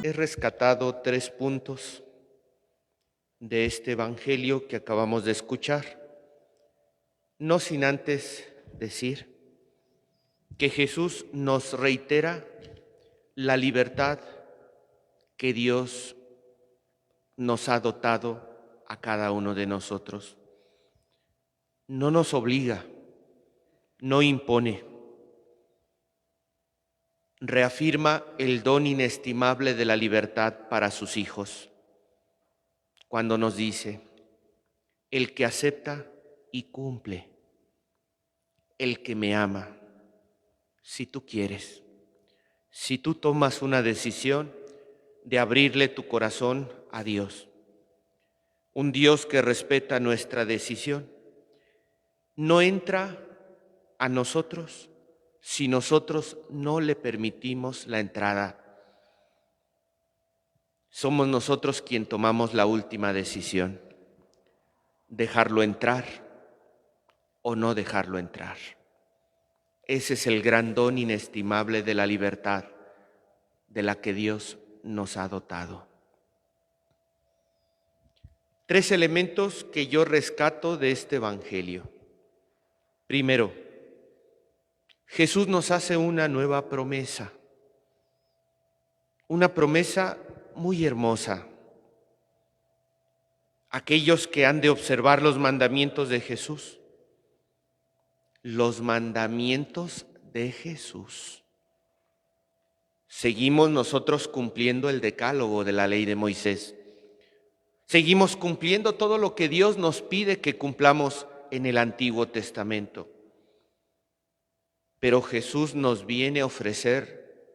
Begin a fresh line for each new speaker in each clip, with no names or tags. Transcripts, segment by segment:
He rescatado 3 puntos de este evangelio que acabamos de escuchar, no sin antes decir que Jesús nos reitera la libertad que Dios nos ha dotado a cada uno de nosotros. No nos obliga, no impone. Reafirma el don inestimable de la libertad para sus hijos, cuando nos dice: el que acepta y cumple, el que me ama, si tú quieres, si tú tomas una decisión de abrirle tu corazón a Dios, un Dios que respeta nuestra decisión, no entra a nosotros si nosotros no le permitimos la entrada. Somos nosotros quien tomamos la última decisión, dejarlo entrar o no dejarlo entrar. Ese es el gran don inestimable de la libertad de la que Dios nos ha dotado. 3 elementos que yo rescato de este evangelio. Primero, Jesús nos hace una nueva promesa, una promesa muy hermosa. Aquellos que han de observar los mandamientos de Jesús, los mandamientos de Jesús. Seguimos nosotros cumpliendo el decálogo de la ley de Moisés. Seguimos cumpliendo todo lo que Dios nos pide que cumplamos en el Antiguo Testamento. Pero Jesús nos viene a ofrecer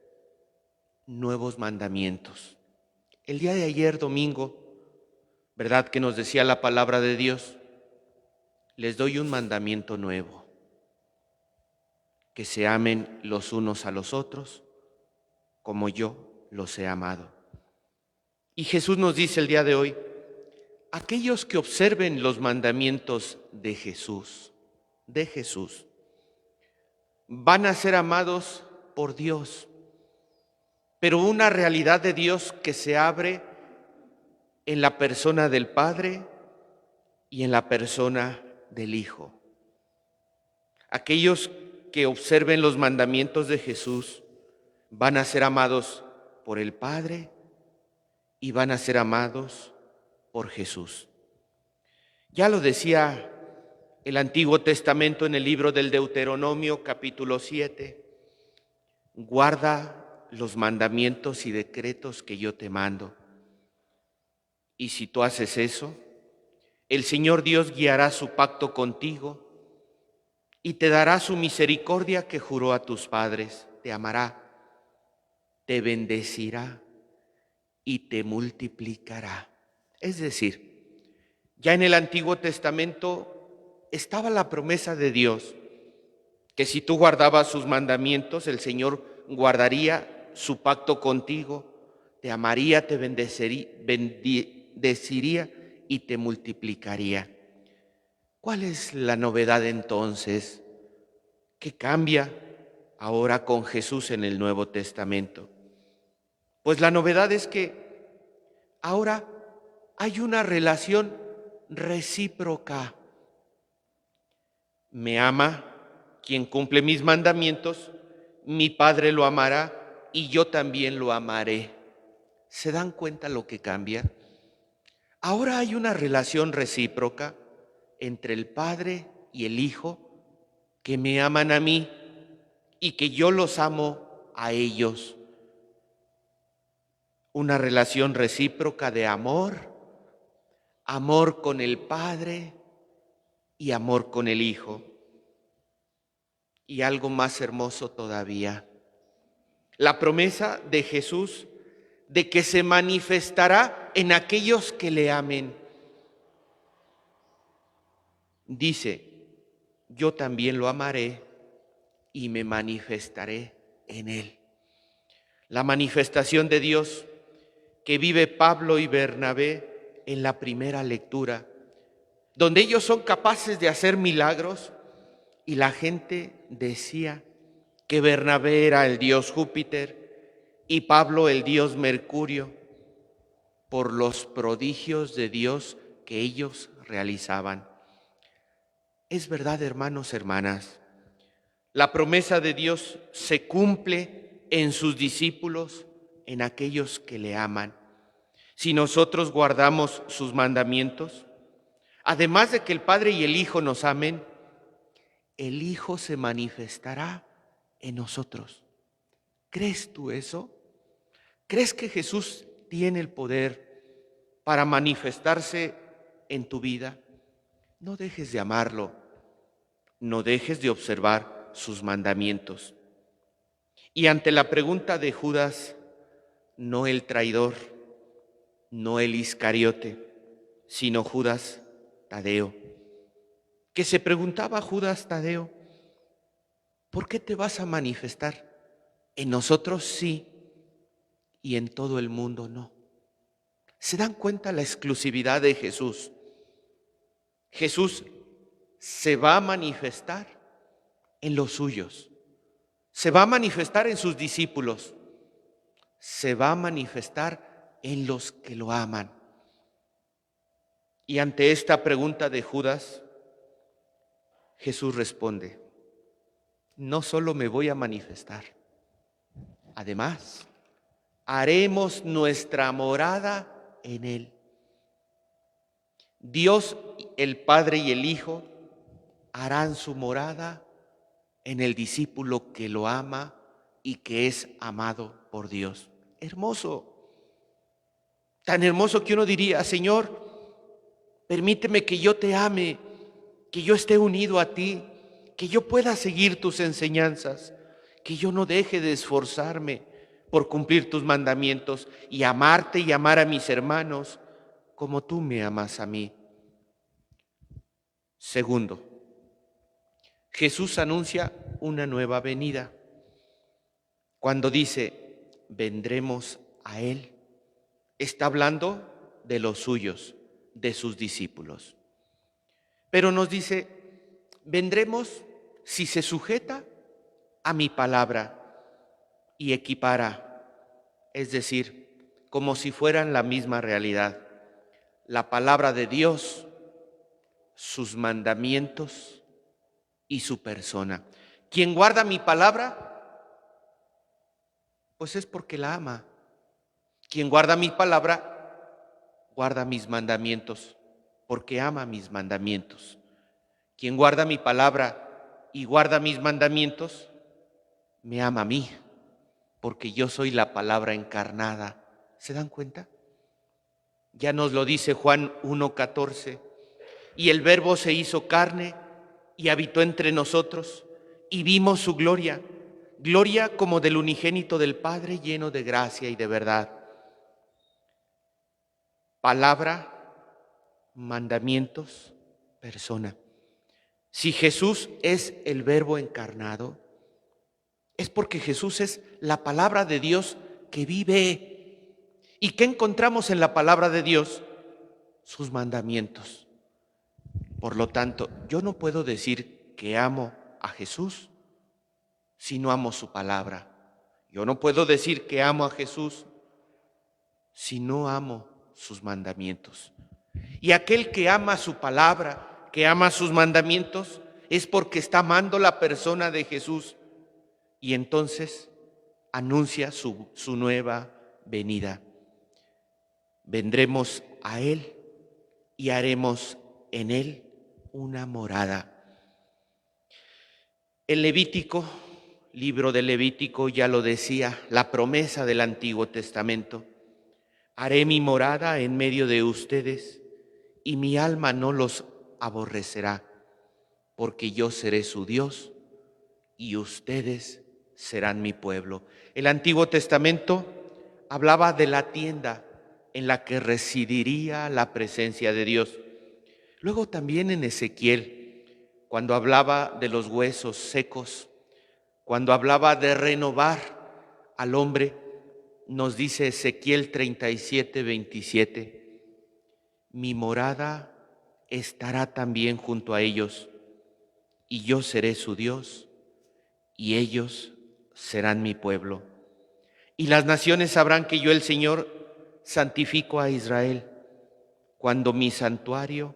nuevos mandamientos. El día de ayer, domingo, ¿verdad que nos decía la palabra de Dios? Les doy un mandamiento nuevo: que se amen los unos a los otros como yo los he amado. Y Jesús nos dice el día de hoy: aquellos que observen los mandamientos de Jesús, van a ser amados por Dios, pero una realidad de Dios que se abre en la persona del Padre y en la persona del Hijo. Aquellos que observen los mandamientos de Jesús van a ser amados por el Padre y van a ser amados por Jesús. Ya lo decía el Antiguo Testamento en el libro del Deuteronomio, capítulo 7. Guarda los mandamientos y decretos que yo te mando. Y si tú haces eso, el Señor Dios guiará su pacto contigo y te dará su misericordia que juró a tus padres. Te amará, te bendecirá y te multiplicará. Es decir, ya en el Antiguo Testamento estaba la promesa de Dios, que si tú guardabas sus mandamientos, el Señor guardaría su pacto contigo, te amaría, te bendeciría y te multiplicaría. ¿Cuál es la novedad entonces? ¿Qué cambia ahora con Jesús en el Nuevo Testamento? Pues la novedad es que ahora hay una relación recíproca. Me ama quien cumple mis mandamientos, mi Padre lo amará y yo también lo amaré. ¿Se dan cuenta lo que cambia? Ahora hay una relación recíproca entre el Padre y el Hijo, que me aman a mí y que yo los amo a ellos. Una relación recíproca de amor, amor con el Padre y amor con el Hijo. Y algo más hermoso todavía, la promesa de Jesús de que se manifestará en aquellos que le amen. Dice: yo también lo amaré y me manifestaré en él. La manifestación de Dios que vive Pablo y Bernabé en la primera lectura, donde ellos son capaces de hacer milagros y la gente decía que Bernabé era el dios Júpiter y Pablo el dios Mercurio, por los prodigios de Dios que ellos realizaban. Es verdad, hermanos, hermanas, la promesa de Dios se cumple en sus discípulos, en aquellos que le aman. Si nosotros guardamos sus mandamientos, además de que el Padre y el Hijo nos amen, el Hijo se manifestará en nosotros. ¿Crees tú eso? ¿Crees que Jesús tiene el poder para manifestarse en tu vida? No dejes de amarlo, no dejes de observar sus mandamientos. Y ante la pregunta de Judas, no el traidor, no el Iscariote, sino Judas Tadeo, que se preguntaba Judas Tadeo, ¿por qué te vas a manifestar? En nosotros sí y en todo el mundo no. ¿Se dan cuenta la exclusividad de Jesús? Jesús se va a manifestar en los suyos, se va a manifestar en sus discípulos, se va a manifestar en los que lo aman. Y ante esta pregunta de Judas, Jesús responde, no solo me voy a manifestar, además, haremos nuestra morada en él. Dios, el Padre y el Hijo, harán su morada en el discípulo que lo ama y que es amado por Dios. Hermoso, tan hermoso que uno diría, Señor, permíteme que yo te ame, que yo esté unido a ti, que yo pueda seguir tus enseñanzas, que yo no deje de esforzarme por cumplir tus mandamientos y amarte y amar a mis hermanos como tú me amas a mí. Segundo, Jesús anuncia una nueva venida. Cuando dice, vendremos a Él, está hablando de los suyos, de sus discípulos. Pero nos dice, vendremos si se sujeta a mi palabra y equipara, es decir, como si fueran la misma realidad. La palabra de Dios, sus mandamientos y su persona. Quien guarda mi palabra, pues es porque la ama. Quien guarda mi palabra, guarda mis mandamientos, porque ama mis mandamientos. Quien guarda mi palabra y guarda mis mandamientos, me ama a mí, porque yo soy la palabra encarnada. ¿Se dan cuenta? Ya nos lo dice Juan 1:14. Y el Verbo se hizo carne y habitó entre nosotros, y vimos su gloria, gloria como del unigénito del Padre, lleno de gracia y de verdad. Palabra, mandamientos, persona. Si Jesús es el Verbo encarnado, es porque Jesús es la palabra de Dios que vive. ¿Y qué encontramos en la palabra de Dios? Sus mandamientos. Por lo tanto, yo no puedo decir que amo a Jesús si no amo su palabra. Yo no puedo decir que amo a Jesús si no amo sus mandamientos. Y aquel que ama su palabra, que ama sus mandamientos, es porque está amando la persona de Jesús y entonces anuncia su nueva venida. Vendremos a Él y haremos en Él una morada. El Levítico, libro del Levítico, ya lo decía, la promesa del Antiguo Testamento. Haré mi morada en medio de ustedes y mi alma no los aborrecerá, porque yo seré su Dios y ustedes serán mi pueblo. El Antiguo Testamento hablaba de la tienda en la que residiría la presencia de Dios. Luego también en Ezequiel, cuando hablaba de los huesos secos, cuando hablaba de renovar al hombre, nos dice Ezequiel 37:27, mi morada estará también junto a ellos, y yo seré su Dios, y ellos serán mi pueblo. Y las naciones sabrán que yo, el Señor, santifico a Israel, cuando mi santuario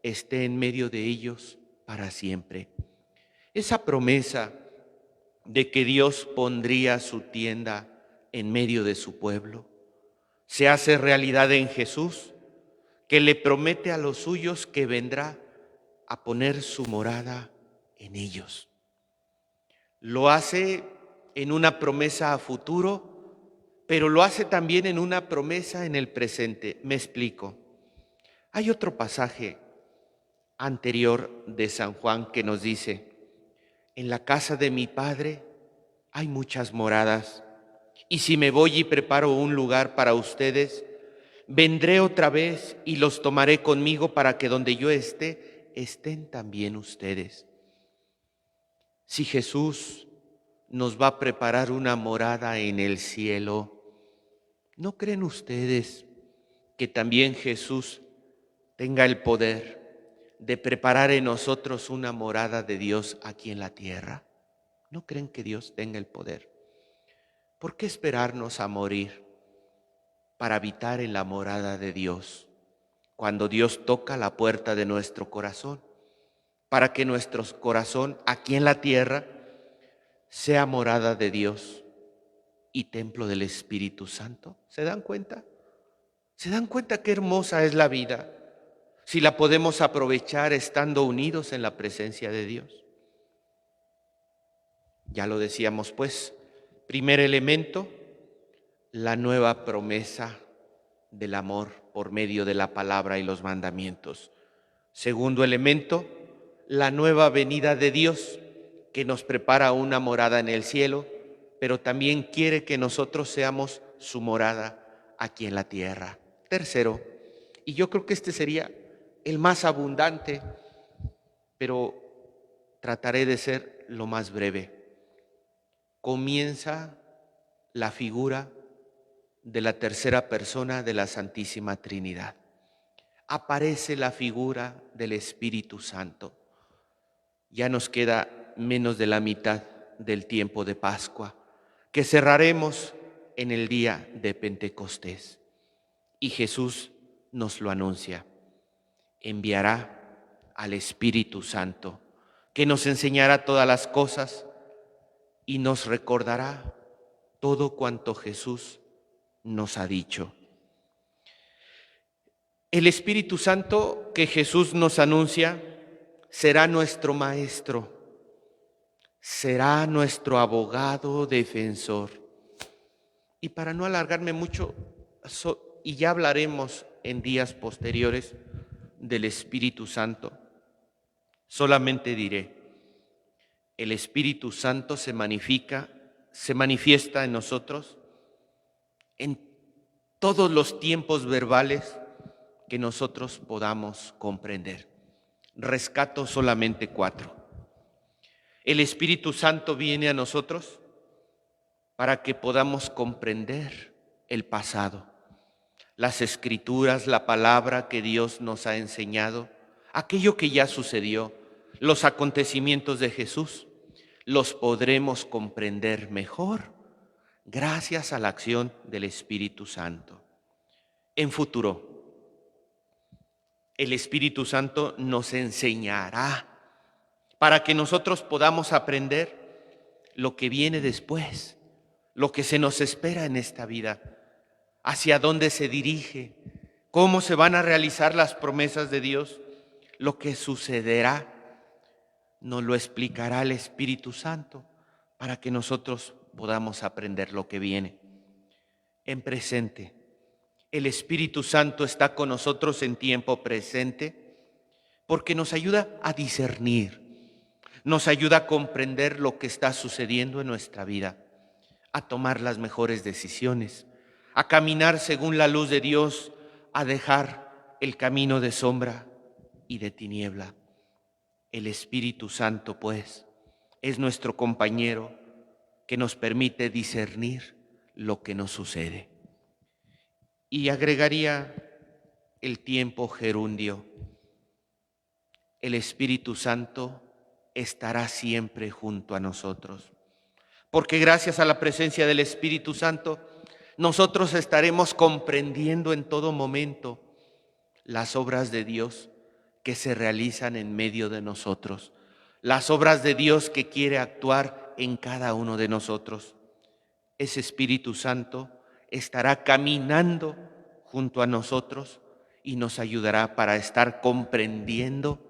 esté en medio de ellos para siempre. Esa promesa de que Dios pondría su tienda en medio de su pueblo se hace realidad en Jesús, que le promete a los suyos que vendrá a poner su morada en ellos. Lo hace en una promesa a futuro, pero lo hace también en una promesa en el presente. Me explico. Hay otro pasaje anterior de San Juan que nos dice: en la casa de mi Padre hay muchas moradas, y si me voy y preparo un lugar para ustedes, vendré otra vez y los tomaré conmigo para que donde yo esté, estén también ustedes. Si Jesús nos va a preparar una morada en el cielo, ¿no creen ustedes que también Jesús tenga el poder de preparar en nosotros una morada de Dios aquí en la tierra? ¿No creen que Dios tenga el poder? ¿Por qué esperarnos a morir para habitar en la morada de Dios, cuando Dios toca la puerta de nuestro corazón, para que nuestro corazón aquí en la tierra sea morada de Dios y templo del Espíritu Santo? ¿Se dan cuenta? ¿Se dan cuenta qué hermosa es la vida si la podemos aprovechar estando unidos en la presencia de Dios? Ya lo decíamos pues, primer elemento, la nueva promesa del amor por medio de la palabra y los mandamientos. Segundo elemento, la nueva venida de Dios, que nos prepara una morada en el cielo, pero también quiere que nosotros seamos su morada aquí en la tierra. Tercero, y yo creo que este sería el más abundante, pero trataré de ser lo más breve. Comienza la figura de la tercera persona de la Santísima Trinidad. Aparece la figura del Espíritu Santo. Ya nos queda menos de la mitad del tiempo de Pascua, que cerraremos en el día de Pentecostés. Y Jesús nos lo anuncia. Enviará al Espíritu Santo, que nos enseñará todas las cosas y nos recordará todo cuanto Jesús nos ha dicho. El Espíritu Santo que Jesús nos anuncia será nuestro maestro, será nuestro abogado defensor. Y para no alargarme mucho, y ya hablaremos en días posteriores del Espíritu Santo, solamente diré: el Espíritu Santo se manifiesta en nosotros en todos los tiempos verbales que nosotros podamos comprender. Rescato solamente 4. El Espíritu Santo viene a nosotros para que podamos comprender el pasado, las Escrituras, la palabra que Dios nos ha enseñado, aquello que ya sucedió, los acontecimientos de Jesús, los podremos comprender mejor gracias a la acción del Espíritu Santo. En futuro, el Espíritu Santo nos enseñará para que nosotros podamos aprender lo que viene después, lo que se nos espera en esta vida, hacia dónde se dirige, cómo se van a realizar las promesas de Dios, lo que sucederá. Nos lo explicará el Espíritu Santo para que nosotros podamos aprender lo que viene. En presente, el Espíritu Santo está con nosotros en tiempo presente porque nos ayuda a discernir, nos ayuda a comprender lo que está sucediendo en nuestra vida, a tomar las mejores decisiones, a caminar según la luz de Dios, a dejar el camino de sombra y de tiniebla. El Espíritu Santo, pues, es nuestro compañero que nos permite discernir lo que nos sucede. Y agregaría el tiempo gerundio. El Espíritu Santo estará siempre junto a nosotros, porque gracias a la presencia del Espíritu Santo, nosotros estaremos comprendiendo en todo momento las obras de Dios que se realizan en medio de nosotros, las obras de Dios que quiere actuar en cada uno de nosotros. Ese Espíritu Santo estará caminando junto a nosotros y nos ayudará para estar comprendiendo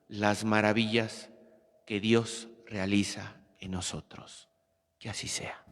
las maravillas que Dios realiza en nosotros. Que así sea.